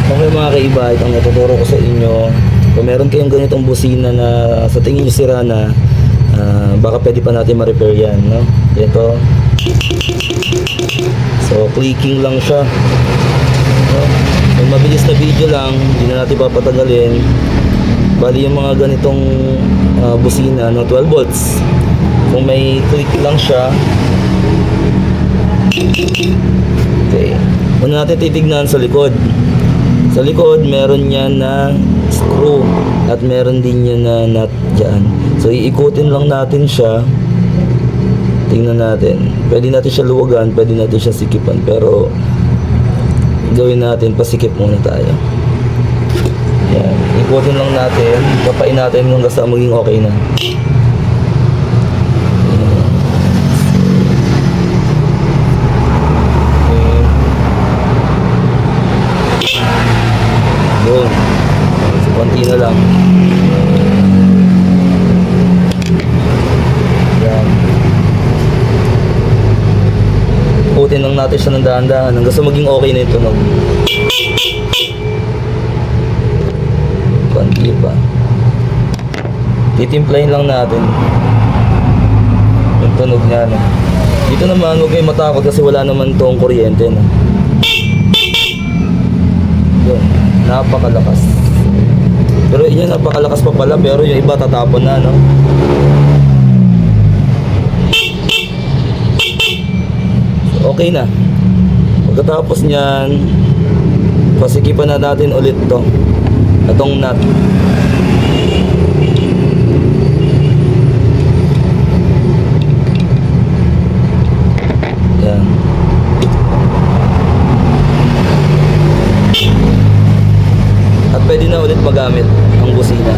Okay mga kaibahit, ang natuturo ko sa inyo, kung meron kayong ganitong busina na sa tingin nyo sira na, baka pwede pa natin ma-repair yan, no? Ito. So, clicking lang siya. No? So, mabilis na video lang, hindi na natin papatagalin. Bali yung mga ganitong busina, no? 12 volts. Kung may click lang siya. Okay. Una natin titignan sa likod. Sa likod, meron yan na screw at meron din yan na nut dyan. So, iikutin lang natin siya. Tingnan natin. Pwede natin siya luwagan, pwede natin siya sikipan. Pero, gawin natin, pasikip muna tayo. Yan. Ikutin lang natin. Kapain natin hanggang sa maging okay na. Doon. So, konti na lang. Yan. Ikutin lang natin siya ng dahan-dahan hanggang sa maging okay na yung tunog. Konti pa. Titimplahin lang natin yung tunog niya, no? Dito naman, huwag kayo matakot kasi wala naman tong kuryente, no? Yun, napakalakas. Pero yun, napakalakas pa pala, pero yung iba tatapon na, no? So, okay na. Pagkatapos niyan, pasikipan na natin ulit to. Itong nut. Yan. At pwede na ulit magamit ang busina.